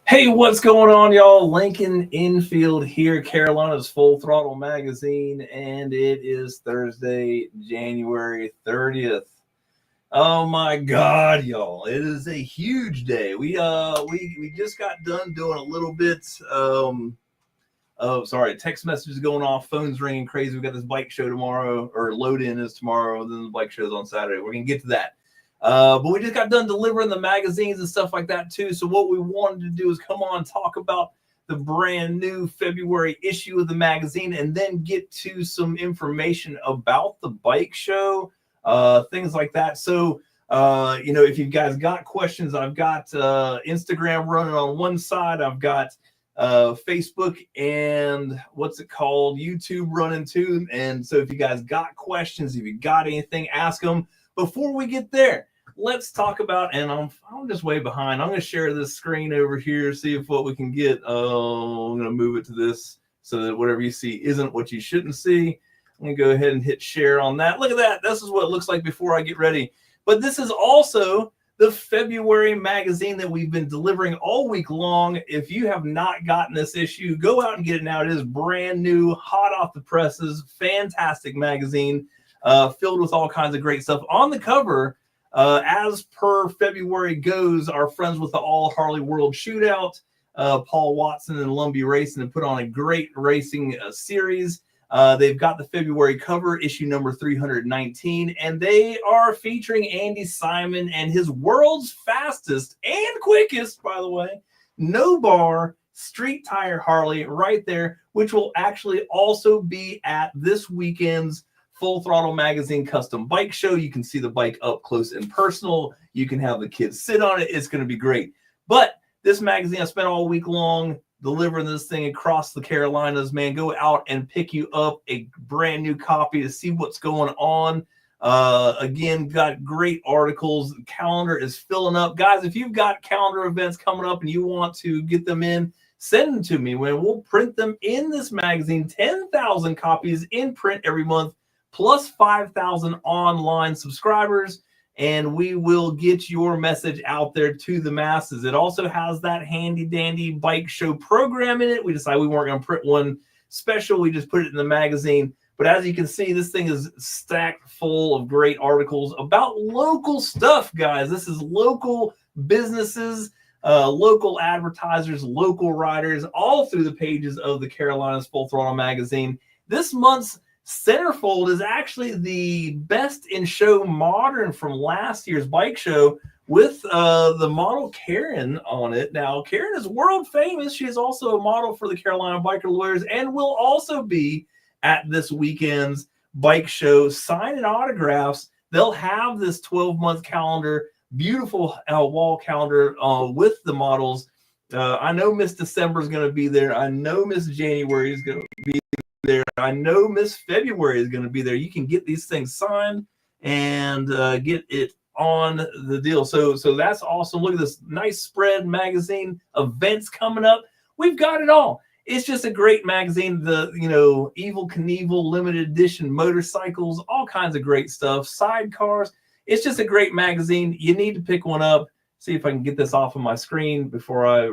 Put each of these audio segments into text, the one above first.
Hey, what's going on, y'all? Lincoln Infield here, Carolina's Full Throttle magazine, and it is Thursday, January 30th. Oh my God, y'all! It is a huge day. We just got done doing a little bit text messages going off, phones ringing crazy. We got this bike show tomorrow, or load in is tomorrow, then the bike show's on Saturday. We're gonna get to that. But we just got done delivering the magazines and stuff like that too. So what we wanted to do is come on and talk about the brand new February issue of the magazine, and then get to some information about the bike show, things like that. So if you guys got questions, I've got Instagram running on one side. I've got Facebook and YouTube running too. And so if you guys got questions, if you got anything, ask them. Before we get there, let's talk about, and I'm just way behind. I'm going to share this screen over here, see if what we can get. I'm going to move it to this so that whatever you see isn't what you shouldn't see. I'm going to go ahead and hit share on that. Look at that. This is what it looks like before I get ready. But this is also the February magazine that we've been delivering all week long. If you have not gotten this issue, go out and get it now. It is brand new, hot off the presses, fantastic magazine, filled with all kinds of great stuff. On the cover, as per February goes, our friends with the All Harley World Shootout, Paul Watson and Lumbee Racing, have put on a great racing series. They've got the February cover, issue number 319, and they are featuring Andy Simon and his world's fastest and quickest, by the way, no bar street tire Harley right there, which will actually also be at this weekend's Full Throttle Magazine Custom Bike Show. You can see the bike up close and personal. You can have the kids sit on it. It's going to be great. But this magazine, I spent all week long delivering this thing across the Carolinas. Man, go out and pick you up a brand new copy to see what's going on. Again, got great articles. The calendar is filling up. Guys, if you've got calendar events coming up and you want to get them in, send them to me. We'll print them in this magazine, 10,000 copies in print every month, plus 5,000 online subscribers, and we will get your message out there to the masses. It also has that handy dandy bike show program in it. We decided we weren't going to print one special. We just put it in the magazine. But as you can see, this thing is stacked full of great articles about local stuff, guys. This is local businesses, local advertisers, local riders, all through the pages of the Carolinas Full Throttle magazine. This month's centerfold is actually the best in show modern from last year's bike show, with the model Karen on it. Now, Karen is world famous. She is also a model for the Carolina Biker Lawyers and will also be at this weekend's bike show signing autographs. They'll have this 12-month calendar, beautiful wall calendar with the models. I know Miss December is going to be there. I know Miss January is going to be there. I know Miss February is going to be there. You can get these things signed and get it on the deal. So that's awesome. Look at this nice spread magazine, events coming up. We've got it all. It's just a great magazine. The Evel Knievel limited edition motorcycles, all kinds of great stuff, sidecars. It's just a great magazine. You need to pick one up. See if I can get this off of my screen before I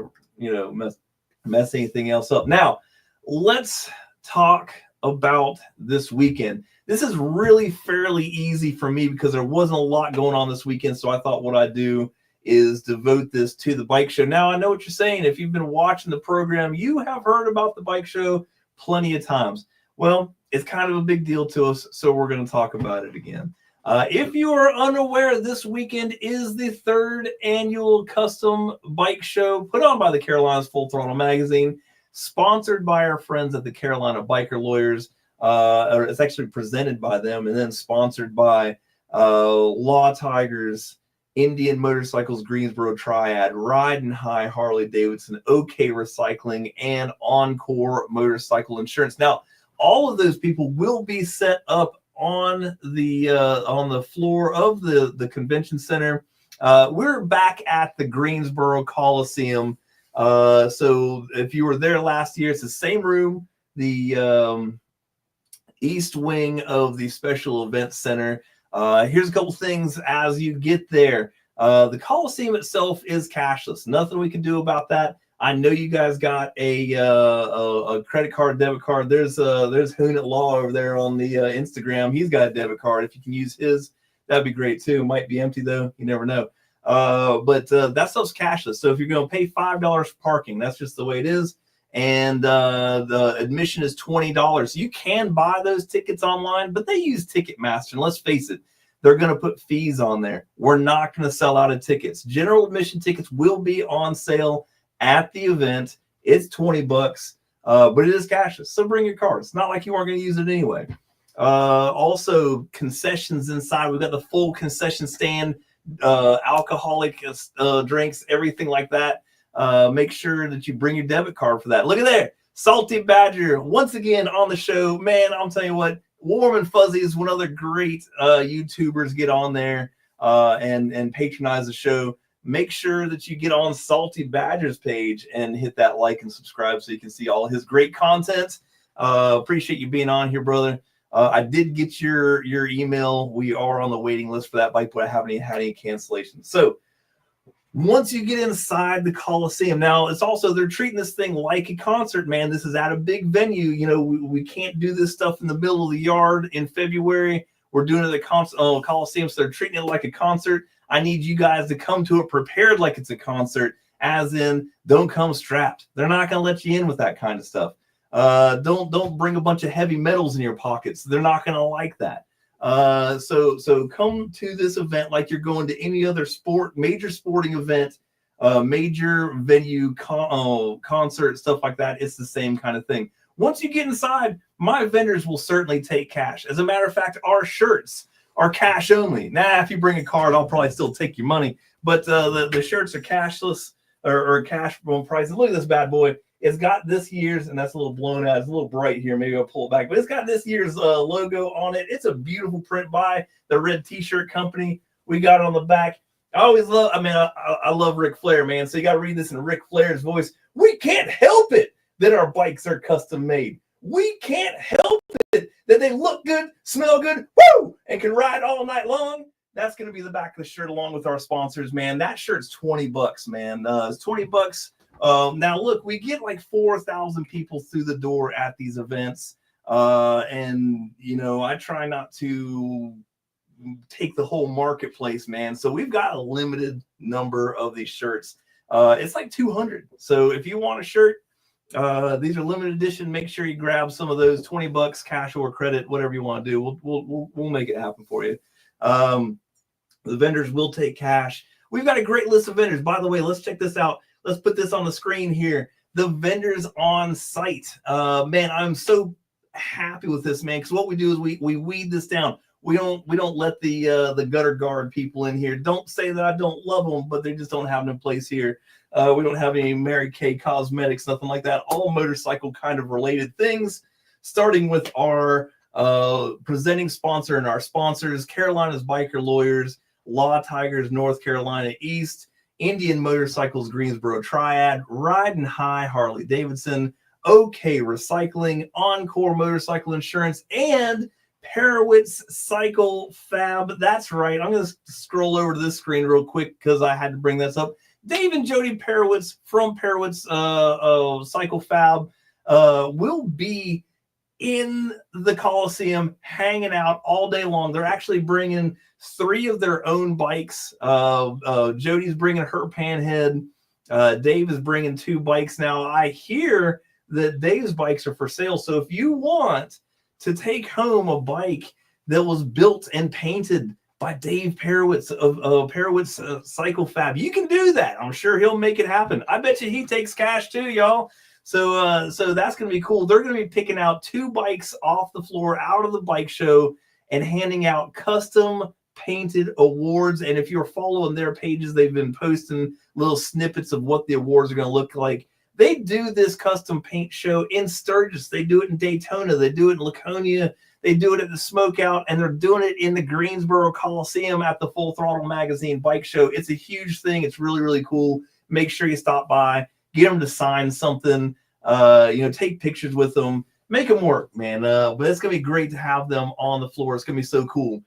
mess anything else up. Now let's talk about this weekend. This is really fairly easy for me because there wasn't a lot going on this weekend. So I thought what I'd do is devote this to the bike show. Now, I know what you're saying. If you've been watching the program, you have heard about the bike show plenty of times. Well, it's kind of a big deal to us, so we're going to talk about it again. If you are unaware, this weekend is the 3rd annual custom bike show put on by the Carolinas Full Throttle magazine, sponsored by our friends at the Carolina Biker Lawyers. Or it's actually presented by them and then sponsored by Law Tigers, Indian Motorcycles, Greensboro Triad, Ride and High Harley Davidson, OK Recycling, and Encore Motorcycle Insurance. Now, all of those people will be set up on the floor of the convention center. We're back at the Greensboro Coliseum. So if you were there last year, it's the same room, the east wing of the special events center. Here's a couple things as you get there. The Coliseum itself is cashless. Nothing we can do about that. I know you guys got a credit card, debit card. There's Hoon at Law over there on the Instagram. He's got a debit card. If you can use his, that'd be great too. Might be empty though. You never know. But that stuff's cashless. So if you're going to pay $5 for parking, that's just the way it is. And the admission is $20. You can buy those tickets online, but they use Ticketmaster. And let's face it, they're going to put fees on there. We're not going to sell out of tickets. General admission tickets will be on sale at the event. It's $20, but it is cashless. So bring your card. It's not like you weren't going to use it anyway. Also, concessions inside. We've got the full concession stand, alcoholic drinks, everything like that. Make sure that you bring your debit card for that. Look at there. Salty Badger, once again on the show. Man, I'm telling you what, Warm and Fuzzy is one of the great YouTubers. Get on there and patronize the show. Make sure that you get on Salty Badger's page and hit that like and subscribe so you can see all his great content. Appreciate you being on here, brother. I did get your email. We are on the waiting list for that bike, but I haven't had any cancellations. So once you get inside the Coliseum, now it's also, they're treating this thing like a concert, man. This is at a big venue. You know, we can't do this stuff in the middle of the yard in February. We're doing it at the Coliseum, so they're treating it like a concert. I need you guys to come to it prepared like it's a concert, as in don't come strapped. They're not going to let you in with that kind of stuff. Don't bring a bunch of heavy metals in your pockets. They're not going to like that. So come to this event like you're going to any other major sporting event, major venue, concert, stuff like that. It's the same kind of thing. Once you get inside, my vendors will certainly take cash. As a matter of fact, our shirts are cash only. If you bring a card, I'll probably still take your money, but the shirts are cashless or cash prices. Look at this bad boy. It's got this year's, and that's a little blown out. It's a little bright here. Maybe I'll pull it back. But it's got this year's logo on it. It's a beautiful print by the Red T-Shirt Company. We got it on the back. I love Ric Flair, man. So you got to read this in Ric Flair's voice. We can't help it that our bikes are custom made. We can't help it that they look good, smell good, woo, and can ride all night long. That's going to be the back of the shirt along with our sponsors, man. That shirt's $20, man. It's $20. Now look, we get like 4,000 people through the door at these events. And you know, I try not to take the whole marketplace, man. So we've got a limited number of these shirts. It's like 200. So if you want a shirt, these are limited edition. Make sure you grab some of those. $20, cash or credit, whatever you want to do. We'll make it happen for you. The vendors will take cash. We've got a great list of vendors. By the way, let's check this out. Let's put this on the screen here. The vendors on site. Man, I'm so happy with this, man, because what we do is we weed this down. We don't let the gutter guard people in here. Don't say that I don't love them, but they just don't have no place here. We don't have any Mary Kay cosmetics, nothing like that. All motorcycle kind of related things, starting with our presenting sponsor and our sponsors: Carolina's Biker Lawyers, Law Tigers North Carolina East, Indian Motorcycles Greensboro Triad, Riding High Harley Davidson, OK Recycling, Encore Motorcycle Insurance, and Perowitz Cycle Fab. That's right. I'm going to scroll over to this screen real quick because I had to bring this up. Dave and Jody Perowitz from Perowitz Cycle Fab will be in the Coliseum hanging out all day long. They're actually bringing 3 of their own bikes. Jody's bringing her Panhead. Dave is bringing 2 bikes. Now, I hear that Dave's bikes are for sale. So if you want to take home a bike that was built and painted by Dave Perowitz of Perowitz Cycle Fab, you can do that. I'm sure he'll make it happen. I bet you he takes cash too, y'all. So that's going to be cool. They're going to be picking out 2 bikes off the floor out of the bike show and handing out custom painted awards. And if you're following their pages, they've been posting little snippets of what the awards are going to look like. They do this custom paint show in Sturgis. They do it in Daytona. They do it in Laconia. They do it at the Smokeout, and they're doing it in the Greensboro Coliseum at the Full Throttle Magazine bike show. It's a huge thing. It's really, really cool. Make sure you stop by, get them to sign something, take pictures with them, make them work, man. But it's going to be great to have them on the floor. It's going to be so cool.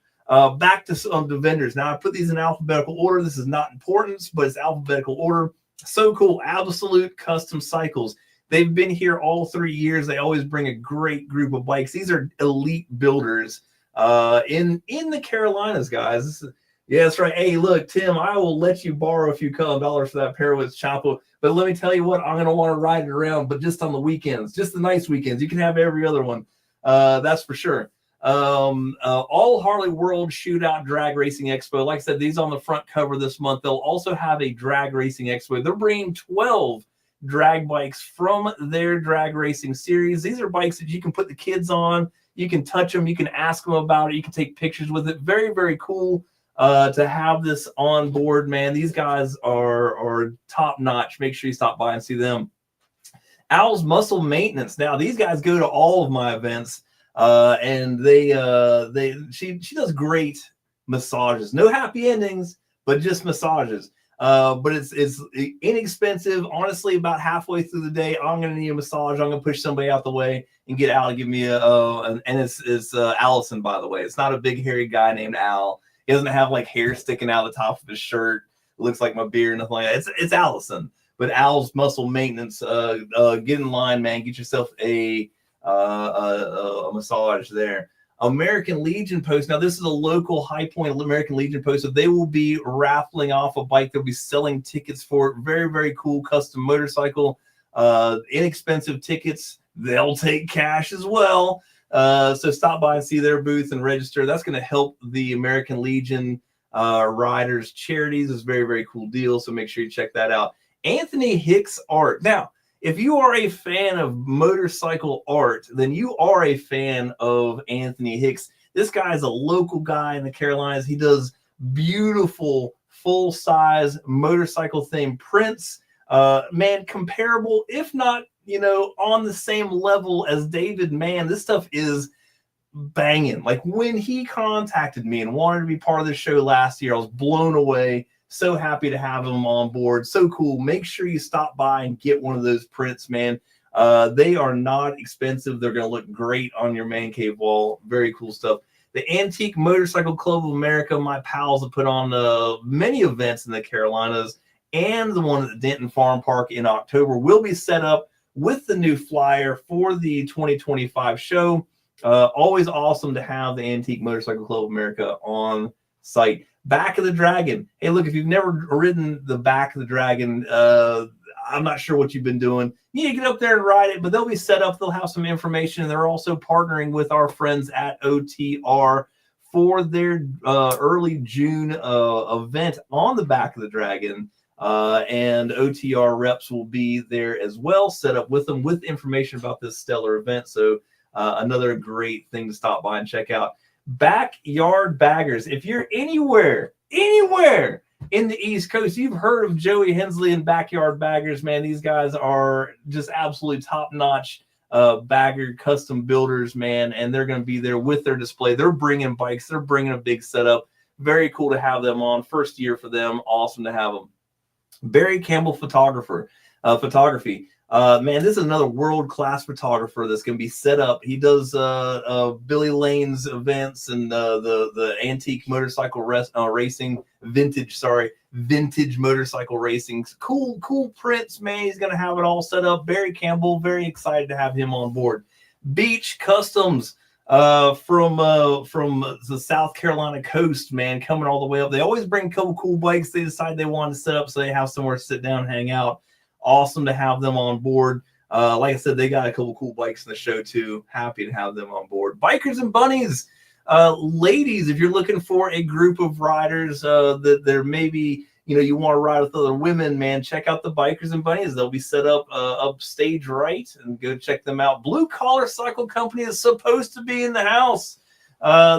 Back to some of the vendors. Now, I put these in alphabetical order. This is not importance, but it's alphabetical order. So cool. Absolute Custom Cycles. They've been here all 3 years. They always bring a great group of bikes. These are elite builders in the Carolinas, guys. Yeah, that's right. Hey, look, Tim, I will let you borrow a few dollars for that Pairwoods Chapo. But let me tell you what, I'm going to want to ride it around, but just on the weekends, just the nice weekends. You can have every other one. That's for sure. All Harley World Shootout Drag Racing Expo. Like I said, these on the front cover this month. They'll also have a drag racing expo. They're bringing 12 drag bikes from their drag racing series. These are bikes that you can put the kids on. You can touch them. You can ask them about it. You can take pictures with it. Very, very cool to have this on board, man. These guys are top notch. Make sure you stop by and see them. Owl's Muscle Maintenance. Now, these guys go to all of my events. And she does great massages. No happy endings, but just massages. But it's inexpensive. Honestly, about halfway through the day, I'm gonna need a massage. I'm gonna push somebody out the way and get Al to give me and it's Allison, by the way. It's not a big hairy guy named Al. He doesn't have like hair sticking out the top of his shirt. It looks like my beard, nothing like that. It's Allison. But Al's Muscle Maintenance. Get in line, man. Get yourself a massage there. American Legion Post. Now, this is a local High Point American Legion Post. So they will be raffling off a bike. They'll be selling tickets for it. Very, very cool custom motorcycle. Inexpensive tickets. They'll take cash as well. So stop by and see their booth and register. That's going to help the American Legion riders charities. It's a very, very cool deal. So make sure you check that out. Anthony Hicks Art. Now, if you are a fan of motorcycle art, then you are a fan of Anthony Hicks. This guy is a local guy in the Carolinas. He does beautiful full-size motorcycle themed prints. Man, comparable, if not, on the same level as David. Man, this stuff is banging. Like when he contacted me and wanted to be part of the show last year, I was blown away. So happy to have him on board. So cool. Make sure you stop by and get one of those prints, man. They are not expensive. They're going to look great on your man cave wall. Very cool stuff. The Antique Motorcycle Club of America, my pals have put on many events in the Carolinas, and the one at the Denton Farm Park in October will be set up with the new flyer for the 2025 show. Always awesome to have the Antique Motorcycle Club of America on site. Back of the Dragon. Hey, look, if you've never ridden the Back of the Dragon, I'm not sure what you've been doing. You need to get up there and ride it, but they'll be set up. They'll have some information, and they're also partnering with our friends at OTR for their early June event on the Back of the Dragon. And OTR reps will be there as well, set up with them with information about this stellar event. So another great thing to stop by and check out. Backyard Baggers. If you're anywhere in the East Coast, you've heard of Joey Hensley and Backyard Baggers, man. These guys are just absolutely top-notch bagger custom builders, man, and they're going to be there with their display. They're bringing bikes. They're bringing a big setup. Very cool to have them on. First year for them. Awesome to have them. Barry Campbell Photography. Man, this is another world-class photographer that's going to be set up. He does Billy Lane's events and the antique motorcycle racing, vintage motorcycle racing. Cool prints, man. He's going to have it all set up. Barry Campbell, very excited to have him on board. Beach Customs from the South Carolina coast, man, coming all the way up. They always bring a couple cool bikes they decide they want to set up so they have somewhere to sit down and hang out. Awesome to have them on board. Like I said, they got a couple cool bikes in the show too. Happy to have them on board. Bikers and Bunnies. Ladies, if you're looking for a group of riders that there maybe, you want to ride with other women, man, check out the Bikers and Bunnies. They'll be set up stage right, and go check them out. Blue Collar Cycle Company is supposed to be in the house.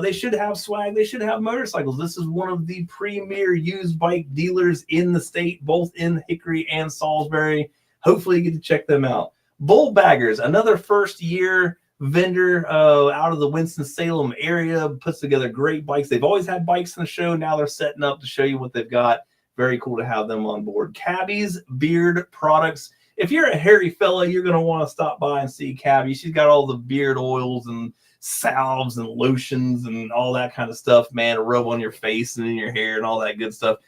They should have swag. They should have motorcycles. This is one of the premier used bike dealers in the state, both in Hickory and Salisbury. Hopefully you get to check them out. Bull Baggers, another first-year vendor out of the Winston-Salem area, puts together great bikes. They've always had bikes in the show. Now they're setting up to show you what they've got. Very cool to have them on board. Cabby's Beard Products. If you're a hairy fella, you're going to want to stop by and see Cabby. She's got all the beard oils and salves and lotions and all that kind of stuff, man, to rub on your face and in your hair and all that good stuff.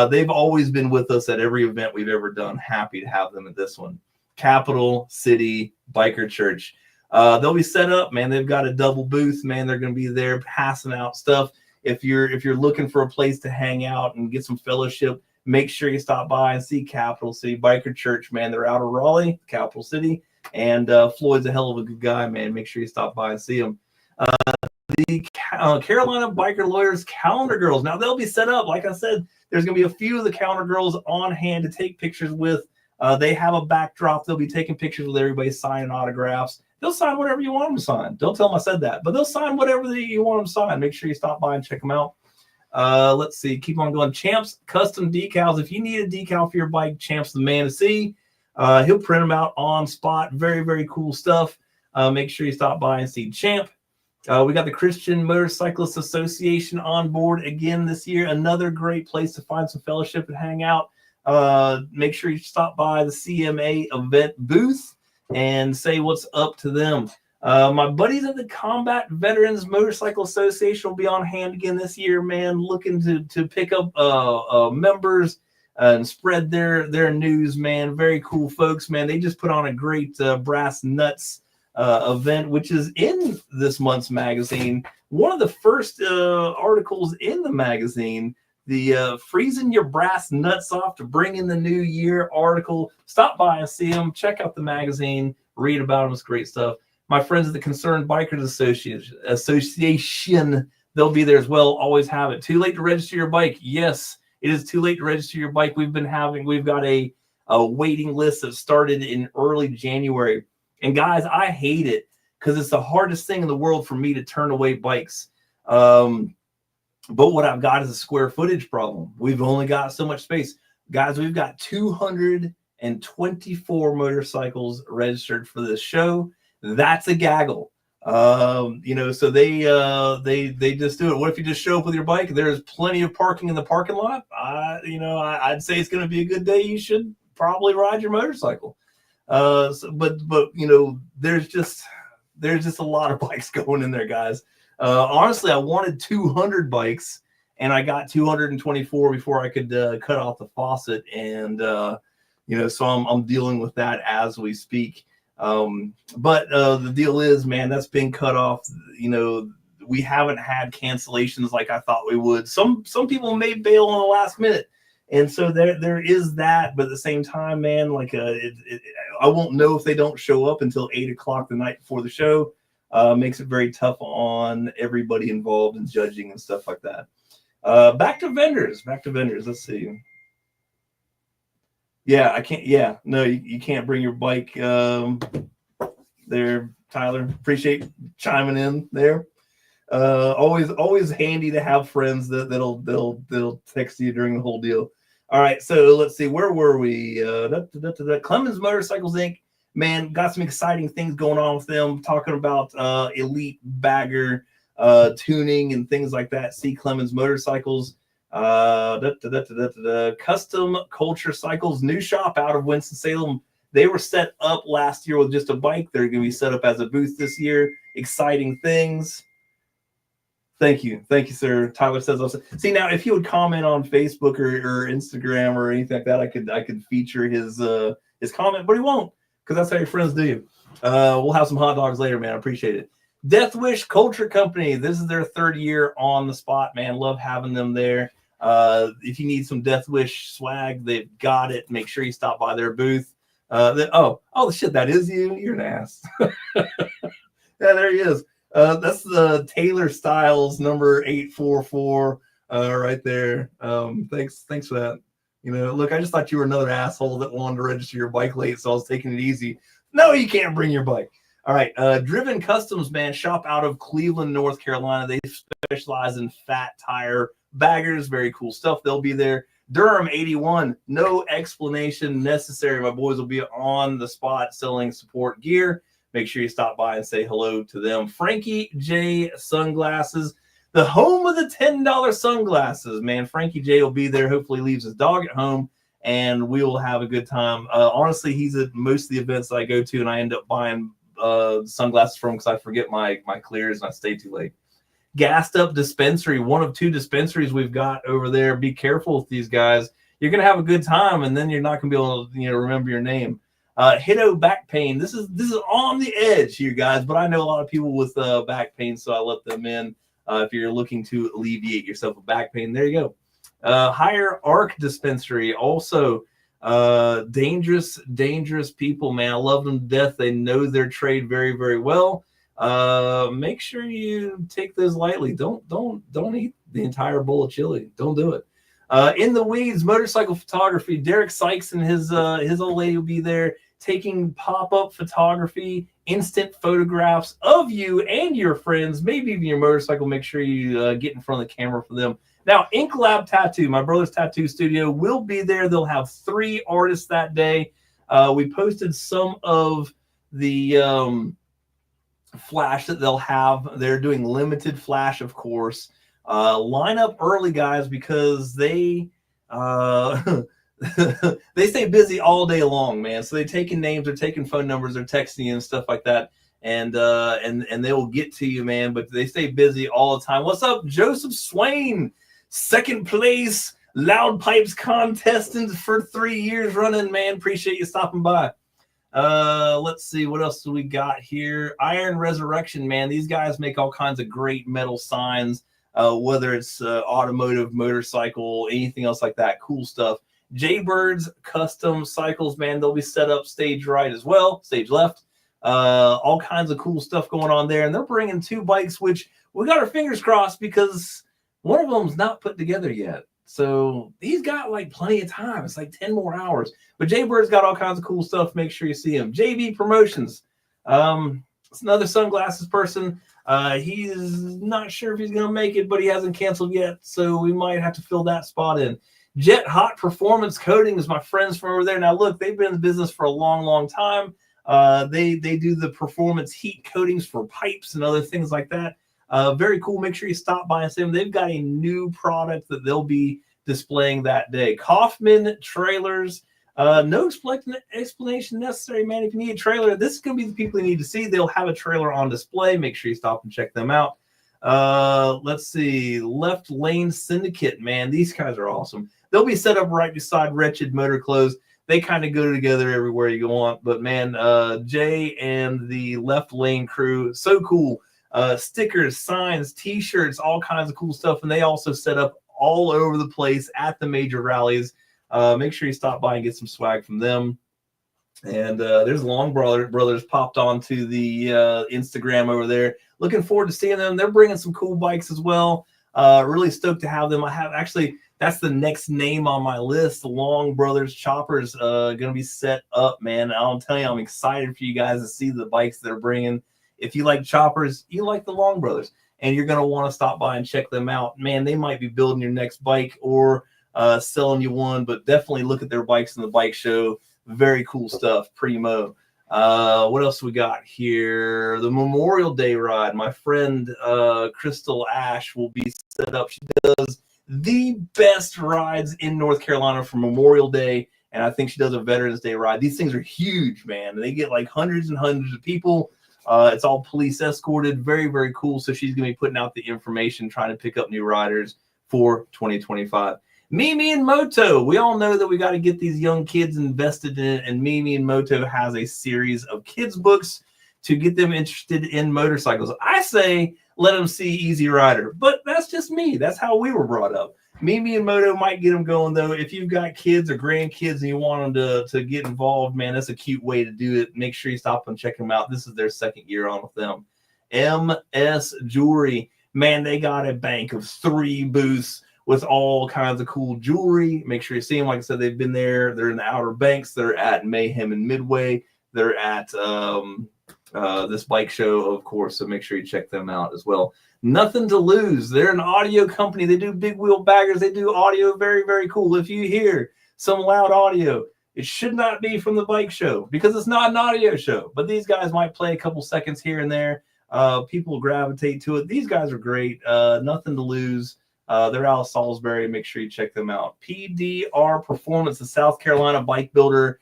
They've always been with us at every event we've ever done. Happy to have them at this one. Capital City Biker Church. They'll be set up, man. They've got a double booth, man. They're going to be there passing out stuff. If you're looking for a place to hang out and get some fellowship, make sure you stop by and see Capital City Biker Church, man. They're out of Raleigh, Capital City, and Floyd's a hell of a good guy, man. Make sure you stop by and see him. The Carolina Biker Lawyers Calendar Girls. Now, they'll be set up. Like I said, there's going to be a few of the Calendar Girls on hand to take pictures with. They have a backdrop. They'll be taking pictures with everybody, signing autographs. They'll sign whatever you want them to sign. Don't tell them I said that, but they'll sign whatever you want them to sign. Make sure you stop by and check them out. Let's see. Keep on going. Champ's Custom Decals. If you need a decal for your bike, Champ's the man to see. He'll print them out on spot. Very, very cool stuff. Make sure you stop by and see Champ. We got the Christian Motorcyclists Association on board again this year. Another great place to find some fellowship and hang out. Make sure you stop by the CMA event booth and say what's up to them. My buddies at the Combat Veterans Motorcycle Association will be on hand again this year, man, looking to pick up members and spread their news, man. Very cool folks, man. They just put on a great Brass Nuts event, which is in this month's magazine. One of the first articles in the magazine, the Freezing Your Brass Nuts Off to Bring in the New Year article. Stop by and see them. Check out the magazine. Read about them. It's great stuff. My friends at the Concerned Bikers Association, they'll be there as well. Always have it. Too late to register your bike? Yes, it is too late to register your bike. We've got a waiting list that started in early January. And guys, I hate it because it's the hardest thing in the world for me to turn away bikes. But what I've got is a square footage problem. We've only got so much space. Guys, we've got 224 motorcycles registered for this show. That's a gaggle. So they just do it. What if you just show up with your bike? There's plenty of parking in the parking lot. I'd say it's going to be a good day. You should probably ride your motorcycle. But there's just a lot of bikes going in there, guys. Honestly, I wanted 200 bikes, and I got 224 before I could cut off the faucet, and so I'm dealing with that as we speak. But the deal is, man, that's been cut off. We haven't had cancellations like I thought we would. Some people may bail on the last minute, and so there is that. But at the same time, man, I won't know if they don't show up until 8 o'clock the night before the show. Makes it very tough on everybody involved in judging and stuff like that. Back to vendors. Let's see. Yeah, I can't. Yeah, no, you can't bring your bike there, Tyler. Appreciate chiming in there. Always handy to have friends that'll text you during the whole deal. All right, so let's see. Where were we? Clemens Motorcycles Inc. Man, got some exciting things going on with them. Talking about elite bagger tuning and things like that. See Clemens Motorcycles. Custom Culture Cycles, new shop out of Winston-Salem. They were set up last year with just a bike. They're going to be set up as a booth this year. Exciting things. Thank you, sir. Tyler says, see, now if you would comment on Facebook or Instagram or anything like that, I could feature his comment, but he won't, because that's how your friends do. We'll have some hot dogs later, man. I appreciate it. Death Wish Culture Company. This is their 3rd year on the spot, man. Love having them there. If you need some Death Wish swag, they've got it. Make sure you stop by their booth. Oh shit, that is you. You're an ass. Yeah, there he is. That's the Taylor Styles number 844 right there. Thanks for that. Look, I just thought you were another asshole that wanted to register your bike late, so I was taking it easy. No, you can't bring your bike. All right, Driven Customs, man, shop out of Cleveland, North Carolina. They specialize in fat tire baggers. Very cool stuff. They'll be there. Durham 81, no explanation necessary. My boys will be on the spot selling support gear. Make sure you stop by and say hello to them. Frankie J Sunglasses, the home of the $10 sunglasses, man. Frankie J will be there. Hopefully leaves his dog at home, and we will have a good time. Honestly, he's at most of the events that I go to, and I end up buying sunglasses from him because I forget my clears and I stay too late. gassed up dispensary, one of 2 dispensaries we've got over there. Be careful with these guys. You're going to have a good time, and then you're not going to be able to, remember your name. Hito back pain. This is on the edge here, guys, but I know a lot of people with back pain, so I let them in. If you're looking to alleviate yourself of back pain, there you go. Higher Arc Dispensary, also dangerous people, man. I love them to death. They know their trade very, very well. Make sure you take those lightly. Don't eat the entire bowl of chili. Don't do it. In the Weeds Motorcycle Photography, Derek Sykes and his old lady will be there taking pop-up photography, instant photographs of you and your friends, maybe even your motorcycle. Make sure you get in front of the camera for them. Now, Ink Lab Tattoo, my brother's tattoo studio, will be there. They'll have 3 artists that day. We posted some of the flash that they'll have. They're doing limited flash, of course. Line up early, guys, because they they stay busy all day long, man. So they're taking names, they're taking phone numbers, they're texting you and stuff like that, and they will get to you, man. But they stay busy all the time. What's up, Joseph Swain? 2nd place Loud Pipes contestant for 3 years running, man. Appreciate you stopping by. Let's see, what else do we got here? Iron Resurrection, man. These guys make all kinds of great metal signs, whether it's automotive, motorcycle, anything else like that. Cool stuff. Jaybirds Custom Cycles, man. They'll be set up stage right as well, stage left. All kinds of cool stuff going on there. And they're bringing 2 bikes, which we got our fingers crossed because one of them's not put together yet. So he's got like plenty of time. It's like 10 more hours. But Jaybird's got all kinds of cool stuff. Make sure you see him. JB Promotions. It's another sunglasses person. He's not sure if he's going to make it, but he hasn't canceled yet. So we might have to fill that spot in. Jet Hot Performance Coating is my friends from over there. Now, look, they've been in business for a long, long time. They do the performance heat coatings for pipes and other things like that. Very cool. Make sure you stop by and see them. They've got a new product that they'll be displaying that day. Kaufman Trailers. No explanation necessary, man. If you need a trailer, this is going to be the people you need to see. They'll have a trailer on display. Make sure you stop and check them out. Let's see. Left Lane Syndicate, man. These guys are awesome. They'll be set up right beside Wretched Motor Clothes. They kind of go together everywhere you go on. But, man, Jay and the Left Lane crew, so cool. Stickers, signs, T-shirts, all kinds of cool stuff. And they also set up all over the place at the major rallies. Make sure you stop by and get some swag from them. And there's Long Brothers popped onto the Instagram over there. Looking forward to seeing them. They're bringing some cool bikes as well. Really stoked to have them. I have actually, that's the next name on my list. The Long Brothers Choppers going to be set up, man. I'll tell you, I'm excited for you guys to see the bikes they're bringing. If you like choppers, you like the Long Brothers, and you're going to want to stop by and check them out. Man, they might be building your next bike or selling you one, but definitely look at their bikes in the bike show. Very cool stuff. Primo. What else we got here? The Memorial Day ride. My friend Crystal Ash will be set up. She does the best rides in North Carolina for Memorial Day, and I think she does a Veterans Day ride. These things are huge, man. They get like hundreds and hundreds of people. It's all police escorted. Very, very cool. So she's going to be putting out the information, trying to pick up new riders for 2025. Mimi and Moto. We all know that we got to get these young kids invested in it, and Mimi and Moto has a series of kids books to get them interested in motorcycles. I say let them see Easy Rider, but that's just me. That's how we were brought up. Mimi and Moto might get them going, though. If you've got kids or grandkids and you want them to get involved, man, that's a cute way to do it. Make sure you stop and check them out. This is their 2nd year on with them. MS Jewelry. Man, they got a bank of 3 booths with all kinds of cool jewelry. Make sure you see them. Like I said, they've been there. They're in the Outer Banks. They're at Mayhem and Midway. They're at this bike show, of course, so make sure you check them out as well. Nothing to Lose. They're an audio company. They do big wheel baggers. They do audio. Very, very cool. If you hear some loud audio, it should not be from the bike show because it's not an audio show. But these guys might play a couple seconds here and there. People gravitate to it. These guys are great. Nothing to Lose. They're out of Salisbury. Make sure you check them out. PDR Performance, the South Carolina bike builder,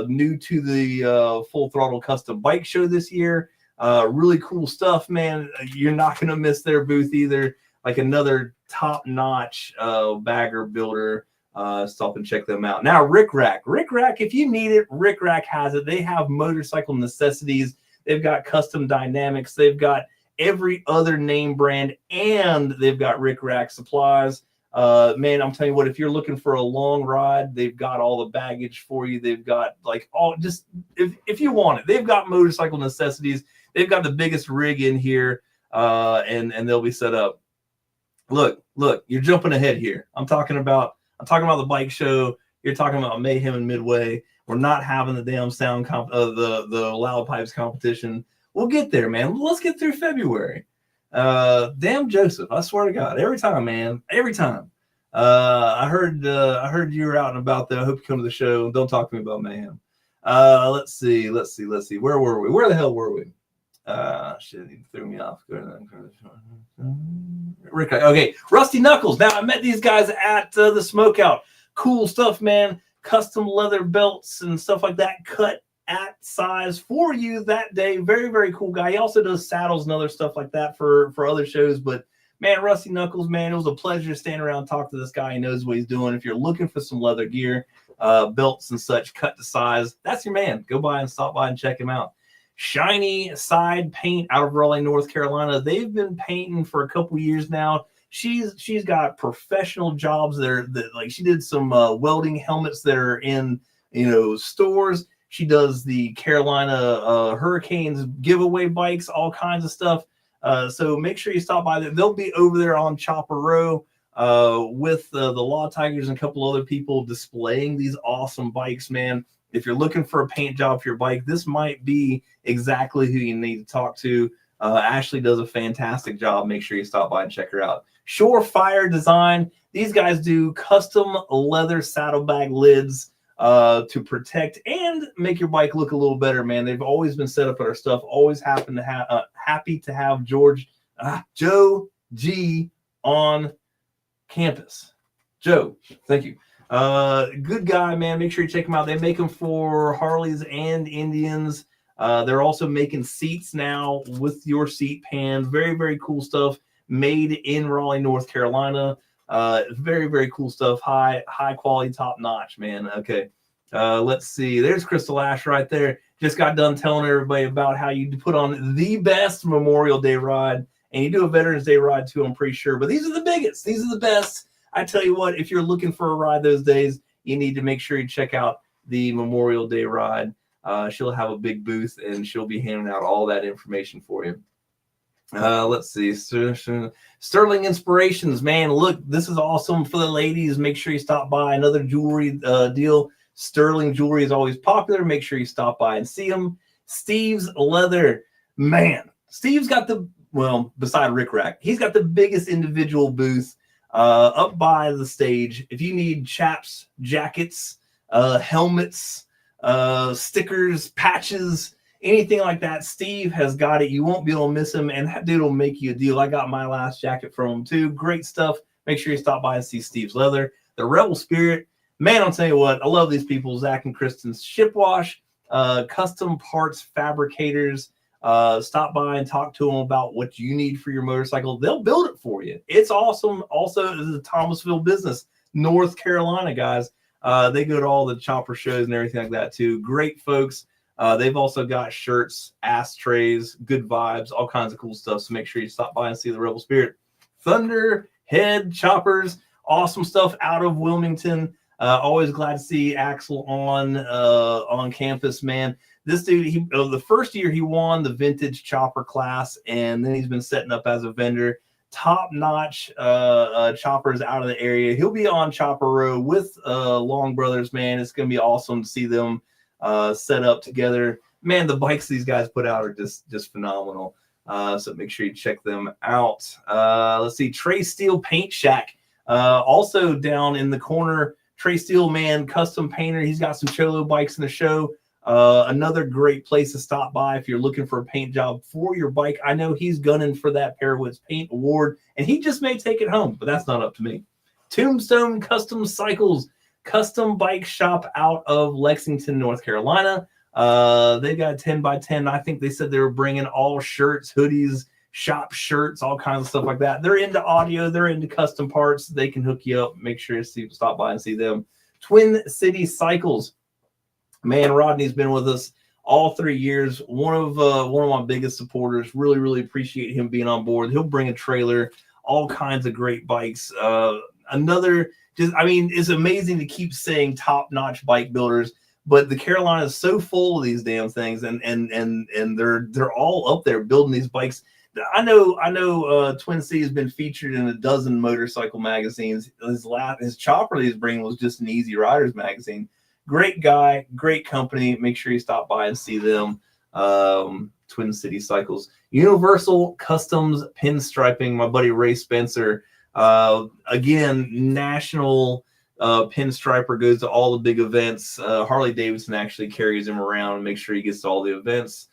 new to the Full Throttle Custom Bike Show this year. Really cool stuff, man. You're not going to miss their booth either. Like another top-notch bagger builder. Stop and check them out. Now, Rick Rack, if you need it, Rick Rack has it. They have motorcycle necessities. They've got custom dynamics. They've got every other name brand, and they've got Rick Rack supplies. Man, I'm telling you what, if you're looking for a long ride, they've got all the baggage for you. They've got like all just if you want it, they've got motorcycle necessities. They've got the biggest rig in here, and they'll be set up. Look, you're jumping ahead here. I'm talking about the bike show. You're talking about Mayhem and Midway. We're not having the damn sound the loud pipes competition. We'll get there, man. Let's get through February. Damn Joseph, I swear to God, every time, man, every time. I heard you were out and about there. I hope you come to the show. Don't talk to me about Mayhem. Let's see. Where were we? Where the hell were we? Shit, he threw me off. Rick, okay, Rusty Knuckles. Now I met these guys at the Smokeout. Cool stuff, man. Custom leather belts and stuff like that, cut at size for you that day. Very, very cool guy. He also does saddles and other stuff like that for other shows. But man, Rusty Knuckles, man, it was a pleasure to stand around and talk to this guy. He knows what he's doing. If you're looking for some leather gear, belts and such cut to size, that's your man. Go by and stop by and check him out. Shiny Side Paint out of Raleigh, North Carolina. They've been painting for a couple years now. She's got professional jobs there. That like she did some welding helmets that are in stores. She does the Carolina Hurricanes giveaway bikes, all kinds of stuff. So make sure you stop by there. They'll be over there on Chopper Row with the Law Tigers and a couple other people displaying these awesome bikes, man. If you're looking for a paint job for your bike, this might be exactly who you need to talk to. Ashley does a fantastic job. Make sure you stop by and check her out. Surefire Design. These guys do custom leather saddlebag lids to protect and make your bike look a little better, man. They've always been set up at our stuff. Always happy to have Joe G on campus. Joe, thank you. Good guy, man. Make sure you check them out. They make them for Harleys and Indians. They're also making seats now with your seat pan. Very, very cool stuff. Made in Raleigh, North Carolina. Very, very cool stuff. High quality, top notch, man. Okay. Let's see. There's Crystal Ash right there. Just got done telling everybody about how you put on the best Memorial Day ride, and you do a Veterans Day ride too, I'm pretty sure. But these are the biggest. These are the best. I tell you what, if you're looking for a ride those days, you need to make sure you check out the Memorial Day ride. She'll have a big booth, and she'll be handing out all that information for you. Let's see. Sterling Inspirations, man. Look, this is awesome for the ladies. Make sure you stop by. Another jewelry deal. Sterling jewelry is always popular. Make sure you stop by and see them. Steve's Leather, man. Steve's got beside Rick Rack, he's got the biggest individual booth up by the stage. If you need chaps, jackets, helmets, stickers, patches, anything like that, Steve has got it. You won't be able to miss him, and that dude will make you a deal. I got my last jacket from him too. Great stuff. Make sure you stop by and see Steve's Leather. The Rebel Spirit, man, I'll tell you what, I love these people. Zach and Kristen's Shipwash, custom parts fabricators. Stop by and talk to them about what you need for your motorcycle. They'll build it for you. It's awesome. Also, this is a Thomasville business, North Carolina, guys. They go to all the chopper shows and everything like that too. Great folks. They've also got shirts, ashtrays, good vibes, all kinds of cool stuff. So make sure you stop by and see the Rebel Spirit. Thunderhead Choppers, awesome stuff out of Wilmington. Always glad to see Axel on campus, man. This dude, the first year he won the vintage chopper class, and then he's been setting up as a vendor. Top-notch choppers out of the area. He'll be on Chopper Row with Long Brothers, man. It's going to be awesome to see them set up together. Man, the bikes these guys put out are just phenomenal. So make sure you check them out. Let's see, Trey Steele Paint Shack. Also down in the corner, Trey Steele, man, custom painter. He's got some Cholo bikes in the show. Another great place to stop by if you're looking for a paint job for your bike. I know he's gunning for that Pairwoods Paint Award, and he just may take it home, but that's not up to me. Tombstone Custom Cycles, custom bike shop out of Lexington, North Carolina. They got 10 by 10. I think they said they were bringing all shirts, hoodies, shop shirts, all kinds of stuff like that. They're into audio. They're into custom parts. They can hook you up. Make sure you stop by and see them. Twin City Cycles. Man, Rodney's been with us all 3 years. One of my biggest supporters. Really, really appreciate him being on board. He'll bring a trailer, all kinds of great bikes. It's amazing to keep saying top-notch bike builders, but the Carolina is so full of these damn things, and they're all up there building these bikes. I know Twin City has been featured in a dozen motorcycle magazines. His chopper that he's bringing was just an Easy Riders magazine. Great guy, great company. Make sure you stop by and see them. Twin City Cycles. Universal Customs Pinstriping, my buddy Ray Spencer. Again, national pinstriper, goes to all the big events. Harley Davidson actually carries him around and makes sure he gets to all the events.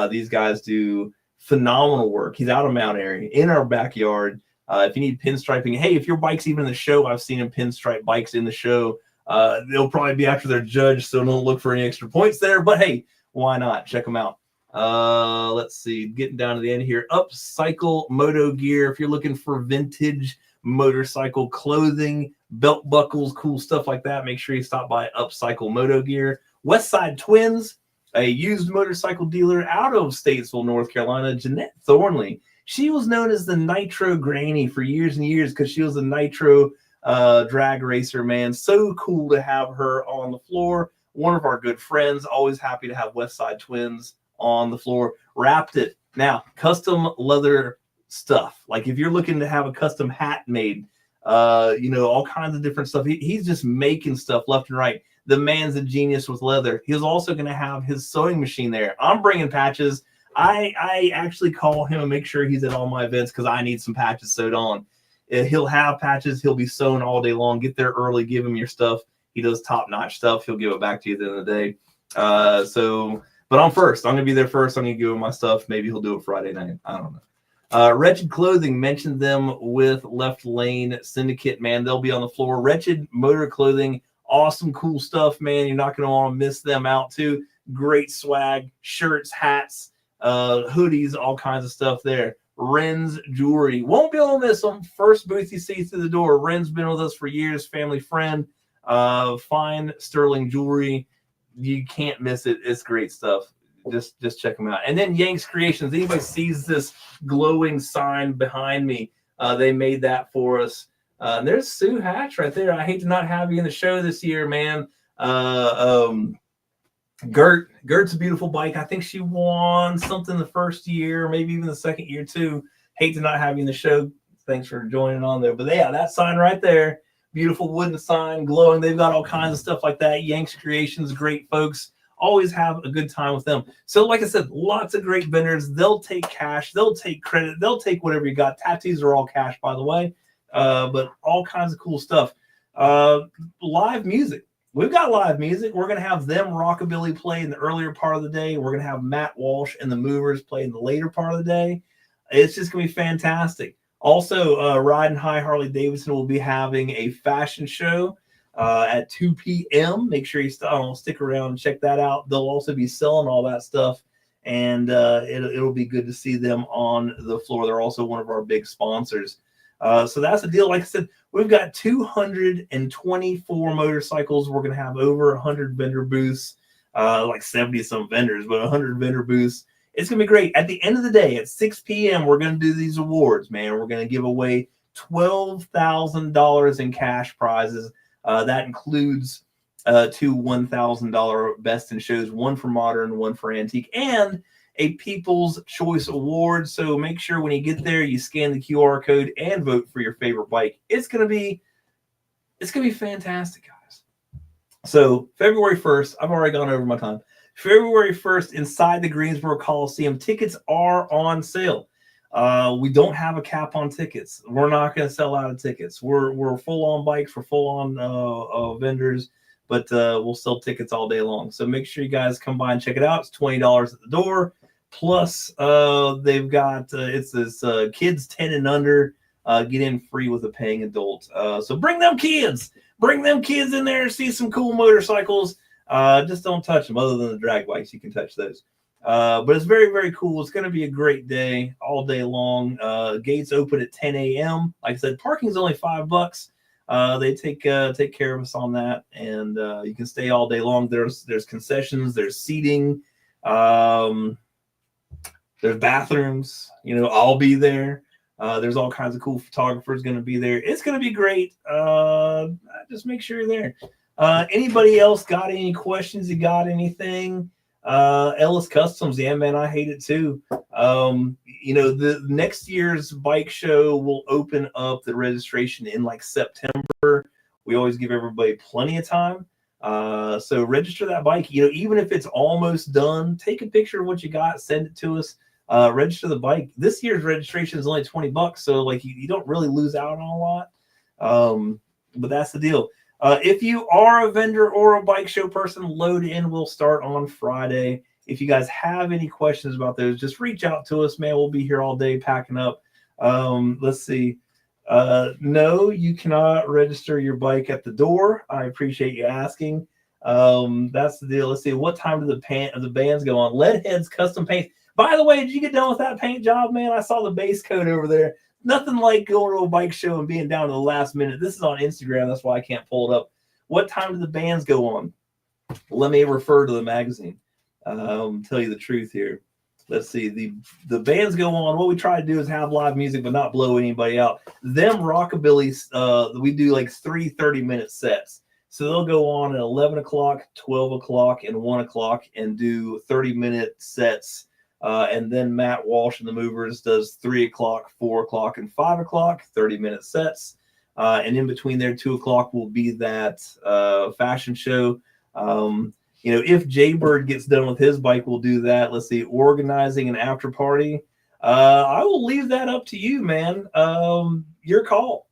These guys do phenomenal work. He's out of Mount Airy in our backyard. If you need pinstriping, hey, if your bike's even in the show, I've seen him pinstripe bikes in the show. They'll probably be after their judge, so don't look for any extra points there. But hey, why not? Check them out. Let's see, getting down to the end here. Upcycle Moto Gear. If you're looking for vintage motorcycle clothing, belt buckles, cool stuff like that, make sure you stop by Upcycle Moto Gear. Westside Twins, a used motorcycle dealer out of Statesville, North Carolina. Jeanette Thornley. She was known as the Nitro Granny for years and years because she was a Nitro drag racer, man. So cool to have her on the floor. One of our good friends. Always happy to have Westside Twins on the floor. Wrapped it. Now, custom leather stuff. Like if you're looking to have a custom hat made, all kinds of different stuff. He's just making stuff left and right. The man's a genius with leather. He's also going to have his sewing machine there. I'm bringing patches. I actually call him and make sure he's at all my events because I need some patches sewed on. He'll have patches. He'll be sewn all day long. Get there early. Give him your stuff. He does top-notch stuff. He'll give it back to you at the end of the day. But I'm first. I'm going to be there first. I'm going to give him my stuff. Maybe he'll do it Friday night. I don't know. Wretched Clothing, mentioned them with Left Lane Syndicate, man. They'll be on the floor. Wretched Motor Clothing, awesome, cool stuff, man. You're not going to want to miss them out, too. Great swag, shirts, hats, hoodies, all kinds of stuff there. Ren's Jewelry. Won't be able to miss them. First booth you see through the door. Ren's been with us for years, family friend. Fine sterling jewelry. You can't miss it. It's great stuff. Just check them out. And then Yanks Creations. Anybody sees this glowing sign behind me, they made that for us. And there's Sue Hatch right there. I hate to not have you in the show this year, man. Gert's a beautiful bike. I think she won something the first year, maybe even the second year too. Hate to not have you in the show. Thanks for joining on there. But yeah, that sign right there, beautiful wooden sign, glowing. They've got all kinds of stuff like that. Yanks Creations, great folks. Always have a good time with them. So like I said, lots of great vendors. They'll take cash. They'll take credit. They'll take whatever you got. Tattoos are all cash, by the way. But all kinds of cool stuff. Live music. We've got live music. We're going to have them Rockabilly play in the earlier part of the day. We're going to have Matt Walsh and the Movers play in the later part of the day. It's just going to be fantastic. Also, Riding High Harley Davidson will be having a fashion show at 2 p.m. Make sure you stick around and check that out. They'll also be selling all that stuff, and it'll be good to see them on the floor. They're also one of our big sponsors. So that's the deal. Like I said, we've got 224 motorcycles. We're going to have over 100 vendor booths, like 70-some vendors, but 100 vendor booths. It's going to be great. At the end of the day, at 6 p.m., we're going to do these awards, man. We're going to give away $12,000 in cash prizes. That includes two $1,000 Best in Shows, one for modern, one for antique, and a People's Choice Award. So make sure when you get there, you scan the QR code and vote for your favorite bike. It's gonna be fantastic, guys. So February 1st, I've already gone over my time. February 1st, inside the Greensboro Coliseum, tickets are on sale. We don't have a cap on tickets. We're not going to sell out of tickets. We're full on bikes. We're full on vendors, but we'll sell tickets all day long. So make sure you guys come by and check it out. It's $20 at the door. Plus, they've got it's this kids 10 and under get in free with a paying adult. So bring them kids in there and see some cool motorcycles. Just don't touch them. Other than the drag bikes, you can touch those. But it's very, very cool. It's going to be a great day, all day long. Gates open at 10 a.m. Like I said, parking's only $5. They take care of us on that, and you can stay all day long. There's concessions, there's seating, there's bathrooms. I'll be there. There's all kinds of cool photographers going to be there. It's going to be great. Just make sure you're there. Anybody else got any questions? You got anything? Ellis Customs, yeah, man, I hate it too. The next year's bike show will open up the registration in like September. We always give everybody plenty of time. So register that bike. Even if it's almost done, take a picture of what you got, send it to us. Register the bike. This year's registration is only $20, so like you don't really lose out on a lot. But that's the deal. If you are a vendor or a bike show person, load in. We'll start on Friday. If you guys have any questions about those, just reach out to us, man. We'll be here all day packing up. Let's see. No, you cannot register your bike at the door. I appreciate you asking. That's the deal. Let's see. What time do the bands go on? Leadheads Custom Paint. By the way, did you get done with that paint job, man? I saw the base coat over there. Nothing like going to a bike show and being down to the last minute. This is on Instagram. That's why I can't pull it up. What time do the bands go on? Let me refer to the magazine. Tell you the truth here. Let's see. The bands go on. What we try to do is have live music, but not blow anybody out. Them rockabillys, we do like 3 30-minute sets. So they'll go on at 11 o'clock, 12 o'clock, and 1 o'clock and do 30-minute sets. And then Matt Walsh and the Movers does 3 o'clock, 4 o'clock, and 5 o'clock, 30-minute sets. And in between there, 2 o'clock will be that fashion show. If Jaybird gets done with his bike, we'll do that. Let's see, organizing an after party. I will leave that up to you, man. Your call.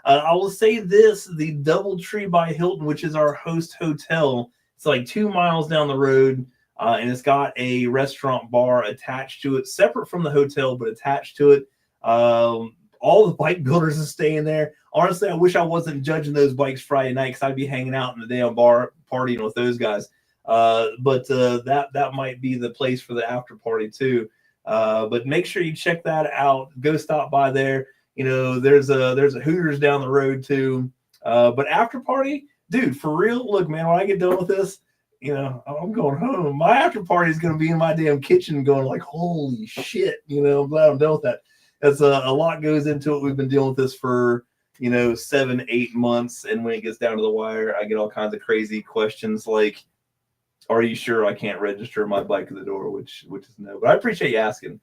I will say this: the DoubleTree by Hilton, which is our host hotel, it's like 2 miles down the road. And it's got a restaurant bar attached to it, separate from the hotel, but attached to it. All the bike builders are staying there. Honestly, I wish I wasn't judging those bikes Friday night because I'd be hanging out in the damn bar partying with those guys. But that might be the place for the after party too. But make sure you check that out. Go stop by there. There's a Hooters down the road too. But after party, dude, for real. Look, man, when I get done with this, I'm going home. My after party is going to be in my damn kitchen going like, holy shit. I'm glad I'm done with that. That's a lot goes into it. We've been dealing with this for, 7-8 months. And when it gets down to the wire, I get all kinds of crazy questions like, are you sure I can't register my bike at the door? Which is no, but I appreciate you asking.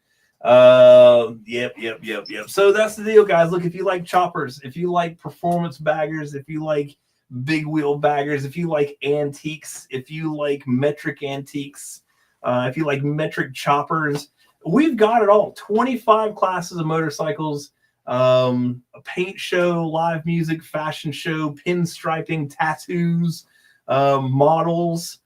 Yep. So that's the deal, guys. Look, if you like choppers, if you like performance baggers, if you like big wheel baggers, if you like antiques, if you like metric antiques, if you like metric choppers, we've got it all. 25 classes of motorcycles, a paint show, live music, fashion show, pinstriping, tattoos, models.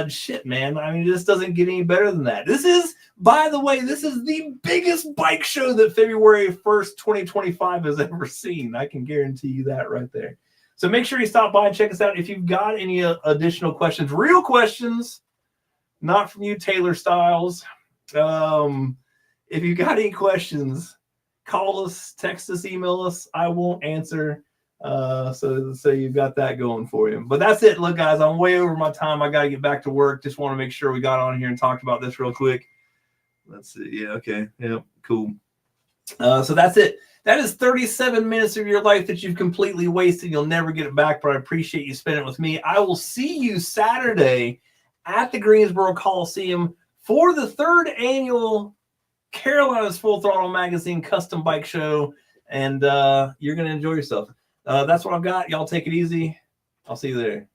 Shit, man. I mean, this doesn't get any better than that. This is, by the way, the biggest bike show that February 1st, 2025 has ever seen. I can guarantee you that right there. So make sure you stop by and check us out. If you've got any additional questions, real questions, not from you, Taylor Styles. If you've got any questions, call us, text us, email us. I won't answer. So you've got that going for you. But that's it. Look, guys, I'm way over my time. I got to get back to work. Just want to make sure we got on here and talked about this real quick. Let's see. Yeah, okay. Yeah, cool. So that's it. That is 37 minutes of your life that you've completely wasted. You'll never get it back, but I appreciate you spending it with me. I will see you Saturday at the Greensboro Coliseum for the 3rd annual Carolina's Full Throttle Magazine Custom Bike Show, and you're going to enjoy yourself. That's what I've got. Y'all take it easy. I'll see you there.